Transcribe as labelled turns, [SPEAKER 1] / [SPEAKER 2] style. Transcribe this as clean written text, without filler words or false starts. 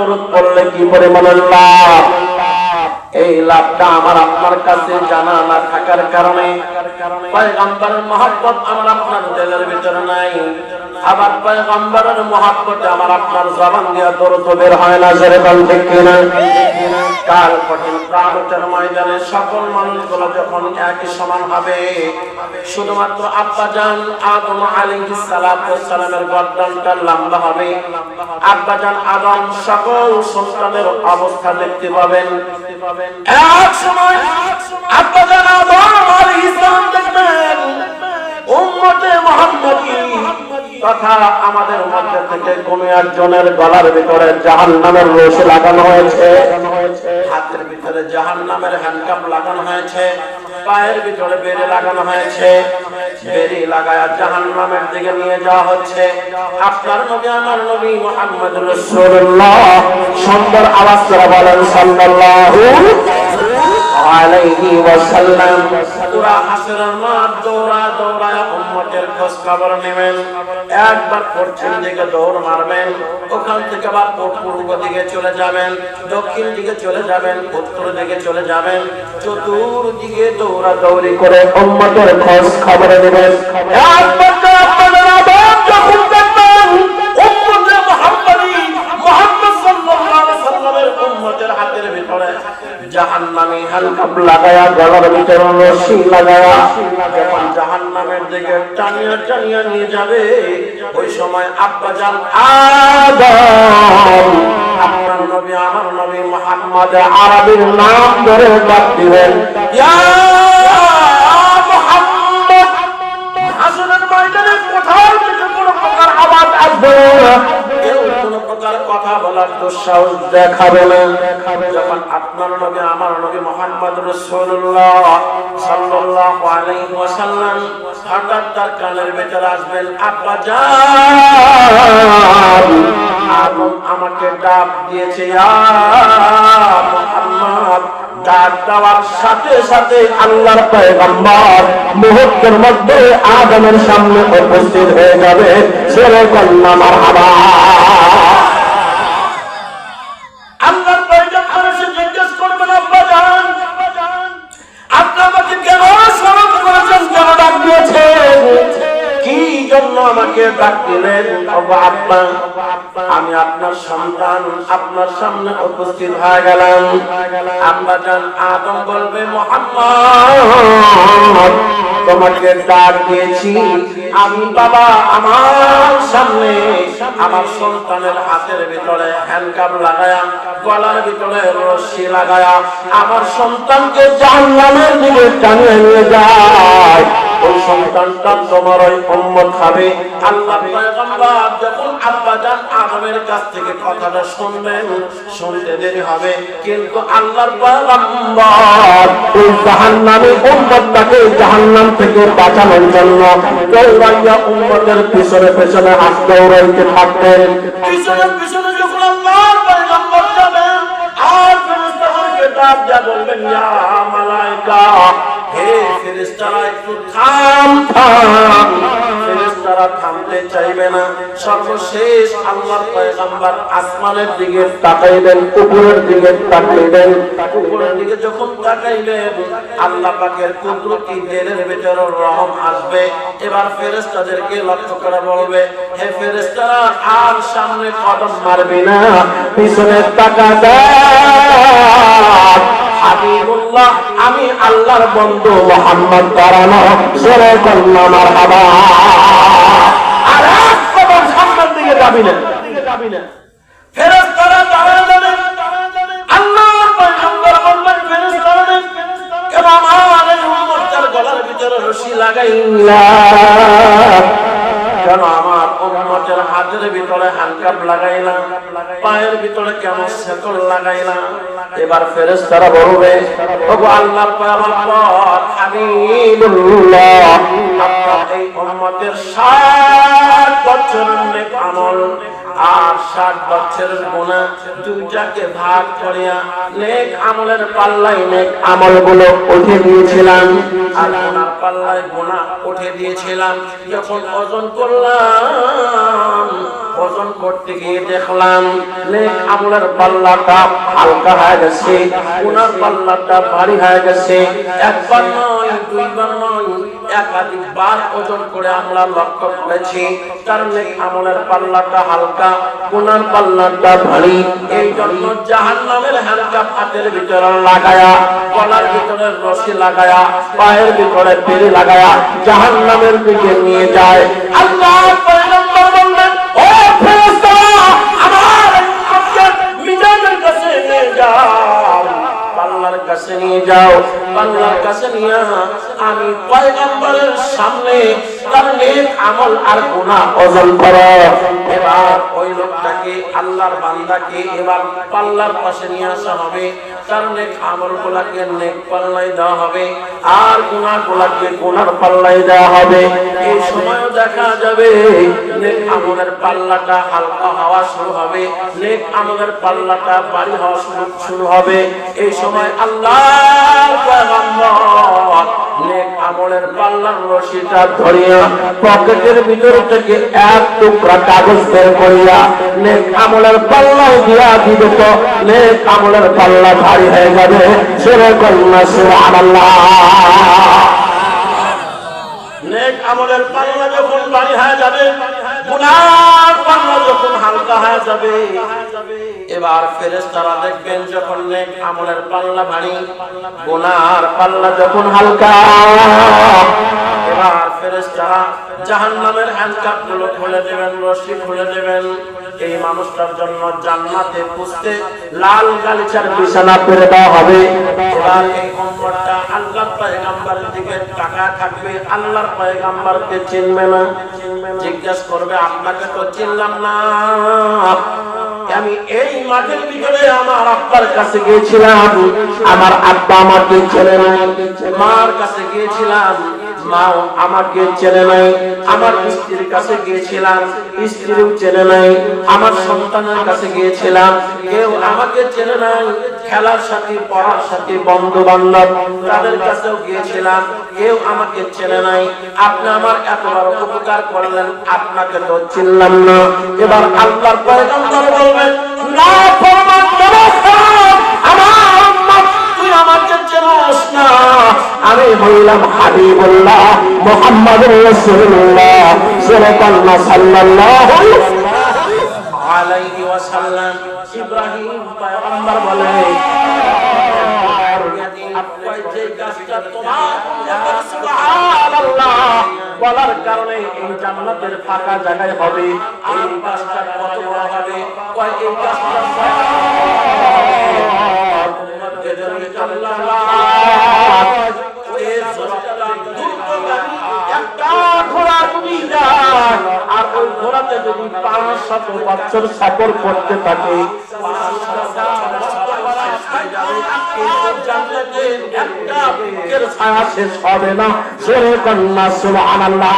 [SPEAKER 1] দরুদ পড়লে কি পরিমাণ লাভ। এই লাভটা আমার আপনার কাছে জানা না থাকার কারণে পয়গম্বরের মহব্বত আমার আপনার দিলের ভিতরে নাই। আবার পয়গম্বরের মহব্বতে আমার আপনার জবান দিয়ে দরুদ বের হয় না। জোরে বল ঠিক কিনা? কাল কঠিন কিয়ামতের ময়দানে সকল মানুষগুলো যখন একই সমান হবে, শুধুমাত্র আব্বাজান আদম আলাইহিস সালাতু ওয়াস সালামের গর্দানটা লম্বা হবে। আব্বাজান আদম সকল সন্তানের অবস্থা দেখতে পাবেন। এক সময় আব্বাজান আদম আলাইহিস সালাম দেখবেন উম্মতে মুহাম্মদী তথা আমাদের মধ্যে থেকে কোন একজনের গলার ভিতরে জাহান্নামের রশি লাগানো হয়েছে, হাতের ভিতরে জাহান্নামের হ্যান্ডকাপ লাগানো হয়েছে, পায়ের ভিতরে বেড়ি লাগানো হয়েছে। বেড়ি লাগায়া জাহান্নামের দিকে নিয়ে যাওয়া হচ্ছে। আপনার নবী আমার নবী মুহাম্মদুর রাসূলুল্লাহ সুন্দর আওয়াজ করে বলেন সাল্লাল্লাহু আলাইহি ওয়াসাল্লাম। পুরা হাসরের মাঠ দৌড়া দৌড়ায় উম্মতের খোঁজ খবর নেবেন। একবার পশ্চিম দিকে দৌড় মারবেন, ওখান থেকে আবার পূর্ব দিকে চলে যাবেন, দক্ষিণ দিকে চলে যাবেন, উত্তর দিকে চলে যাবেন। চতুর্দিকে দৌড়া দৌড়ি করে উম্মতের খোঁজ খবর নেবেন। একবার যখন দেখবেন উম্মতে মুহাম্মদী মুহাম্মদ সাল্লাল্লাহু আলাইহি সাল্লামের উম্মতের হাতের ভিতরে জাহান্নামী হ্যান্ডকাপ লাগায়া গলার ভিতরে রশি লাগায়া যখন জাহান্নামের দিকে টানিয়া টানিয়া নিয়ে যাবে, ওই সময় আব্বাজান আদম আপনার নবী আমার নবী মুহাম্মদ আরবির নাম ধরে ডাক দিবেন, ইয়া মুহাম্মদ। হাসরের ময়দানে কোথাও থেকে কোনো প্রকার আওয়াজ আসবে না, কেউ কোনো প্রকার কথা বলার দুঃসাহস দেখাবে না। যখন আপনার নবী আমার নবী মুহাম্মদ রাসূলুল্লাহ সাল্লাল্লাহু আলাইহি ওয়াসাল্লাম হঠাৎ তার কানের ভিতরে আসবেন, আব্বাজান আদম আমাকে ডাক দিয়েছে, ইয়া মুহাম্মদ। ডাক দেওয়ার সাথে সাথে আল্লাহর পয়গম্বর মুহূর্তের মধ্যে আদমের সামনে উপস্থিত হয়ে যাবে। সেরে কন্যা মারহাবা। আল্লাহর পয়গম্বর এসে জিজ্ঞেস করবেন, আব্বাজান আপনি আমাকে কেন স্মরণ করেছেন, কেন ডাক দিয়েছেন, কি জন্য আমাকে ডাক দিলেন? আব্বা আমি আপনার সন্তান, আপনার সামনে উপস্থিত হয়ে গেলাম। আব্বাজান আদম বলবে, মুহাম্মদ তোমাকে ডাক দিয়েছি আমি বাবা। আমার সামনে আমার সন্তানের হাতের ভিতরে হ্যান্ডকাপ লাগায়া গলার ভিতরে রশি লাগায়া আমার সন্তানকে জাহান্নামের দিকে টানিয়ে নিয়ে যায়। ওই সন্তানটা তোমার ওই উম্মত হবে। আল্লাহ পয়গম্বর যখন আব্বাজান আদমের কাছ থেকে কথাটা শুনবেন, শুনতে দেরি হবে, কিন্তু আল্লাহর পয়গম্বর ওই জাহান্নামী উম্মতটাকে জাহান্নাম থেকে বাঁচানোর জন্য দৌড়াইয়া উম্মতের পিছনে পিছনে হাত দৌড়াইতে থাকবেন। পিছনে পিছনে যখন আল্লাহর পয়গম্বর যাবেন আর ফেরেশতাদেরকে ডাক দিয়া বলবেন, ইয়া মালায়েকা, হে ফেরেশতারা একটু থাম থাম। ফেরেশতারা থামতে চাইবে না। সর্বশেষ আল্লাহর পয়গম্বর আসমানের দিকে তাকাইবেন, উপরের দিকে তাকাইবেন। উপরের দিকে যখন তাকাইবেন আল্লাহ পাকের কুদরতি দিলের ভিতরে রহম আসবে। এবার ফেরেশতাদেরকে লক্ষ্য করে বলবে, হে ফেরেশতারা আর সামনে কদম মারবি না, পিছনে তাকা দেখ। হাবিবুল্লাহ আমি আল্লাহর বন্ধু মুহাম্মদ দাঁড়ানো। জোরে কন্যা মারহাবা। আর এক কদম সামনের দিকে যাবি না। ফেরেশতারা দাঁড়ায় যাবে। আল্লাহর পয়গম্বর বলবেন, ফেরেশতারা কেন আমার এই উম্মতের গলার ভিতরে রশি লাগাইলা, কেন আমার উম্মতের হাতের ভিতরে হ্যান্ডকাপ লাগাইলা, পায়ের ভিতরে কেন শেকল লাগাইলা? এবার ফেরেশতারা বলবে, ওগো আল্লাহর পয়গম্বর হাবিবুল্লাহ, আপনার এই উম্মতের 60 বছরের নেক আমল আর 60 বছরের গুনাহ দুইটাকে ভাগ করিয়া নেক আমলের পাল্লায় নেক আমলগুলো উঠে দিয়েছিলাম, আর গুনার পাল্লায় গুনাহ উঠে দিয়েছিলাম। যখন ওজন করলাম ওজন করতে গিয়ে দেখলাম নেক আমলের পাল্লাটা হালকা হয়ে গেছে, গুনার পাল্লাটা ভারী হয়ে গেছে। একবার নয়, দুইবার নয়, একাধিকবার ওজন করে আমরা লক্ষ্য করেছি তার নেক আমলের পাল্লাটা হালকা, গুনার পাল্লাটা ভারী। এই জন্য জাহান্নামের হ্যান্ডকাপ হাতের ভিতরে লাগায়া, গলার ভিতরে রশি লাগায়া, পায়ের ভিতরে বেড়ি লাগায়া জাহান্নামের দিকে নিয়ে যায়। আল্লাহ পয়গম্বর বললেন, ও ফেরেশতারা, আমার উম্মতকে মিজানের কাছে নিয়ে যাও, পাল্লার কাছে নিয়ে যাও। পাল্লার কাছে নিয়ে আমি পয়গম্বরের সামনে তার নেক আমল আর গুনাহ ওজন করো। এবার ওই লোকটাকে, আল্লাহর বান্দাকে এবার পাল্লার পাশে নিয়ে আসা হবে। তার নেক আমলগুলোকে নেক পাল্লায় দেওয়া হবে আর গুনাহগুলোকে গুনার পাল্লায় দেওয়া হবে। এই সময় দেখা যাবে নেক আমলের পাল্লাটা হালকা হওয়া শুরু হবে, নেক আমলের পাল্লাটা ভারী হওয়া শুরু হবে। এই সময় আল্লাহর পয়গম্বর নেক আমলের পাল্লার রশিটা ধরিয়া পকেটের ভিতর থেকে এক টুকরা কাগজ বের করিয়া নেক আমলের পাল্লায় দিয়া দিবে, তো নেক আমলের পাল্লা ভারী হয়ে যাবে। সেরকম না সুবহানাল্লাহ। নেক আমলের পাল্লা যখন ভারী হয়ে যাবে, গুনার পাল্লা যখন হালকা হয়ে যাবে, এবার ফেরেশতারা দেখবেন যখন নেক আমলের পাল্লা ভারী, গুনার পাল্লা যখন হালকা, এবার ফেরেশতারা জাহান্নামের হ্যান্ডকাপ গুলো খুলে দেবেন, রশি খুলে দেবেন। এই মানুষটার জন্য জান্নাতে পুষতে লাল গালিচার বিছানা পেরে দেওয়া হবে। এবার এই উম্মতটা আল্লাহর পয়গম্বরের দিকে তাকায় থাকবে, আল্লাহর পয়গম্বরকে চিনবে না, জিজ্ঞেস করবে আপনাকে তো চিনলাম না, আমি এই মাঠের ভিতরে আমার আব্বার কাছে গিয়েছিলাম, আমার আব্বা আমাকে চেনে নাই, মার কাছে গিয়েছিলাম, মাও আমাকে চেনে নাই, আমার স্ত্রীর কাছে গিয়েছিলাম, স্ত্রীও চেনে নাই, আমার সন্তানের কাছে গিয়েছিলাম, কেউ আমাকে চেনে নাই, খেলার সাথী, পড়ার সাথী, বন্ধু বান্ধব তাদের কাছেও গিয়েছিলাম, কেউ আমাকে চেনে নাই। আপনি আমার এত বড় উপকার করলেন, আপনাকে তো চিনলাম না। এবার আল্লাহর পয়গম্বর বলবেন, না ফরমান আমার উম্মত, তুই আমাকে চেনস না, আমি হইলাম হাবিবুল্লাহ মুহাম্মদুর রাসূলুল্লাহ সাল্লাল্লাহু আলাইহি ওয়াসাল্লাম। ইব্রাহিম পয়গম্বর বলে, বলার কারণে এই জান্নাতের ফাঁকা জায়গায় হবে, এই গাছটা কত বড় হবে, এই গাছটা আর ওই ঘোড়াতে যদি 500 বছর সফর করতে থাকে, একটা ছায়া শেষ হবে না। সুবহানাল্লাহ।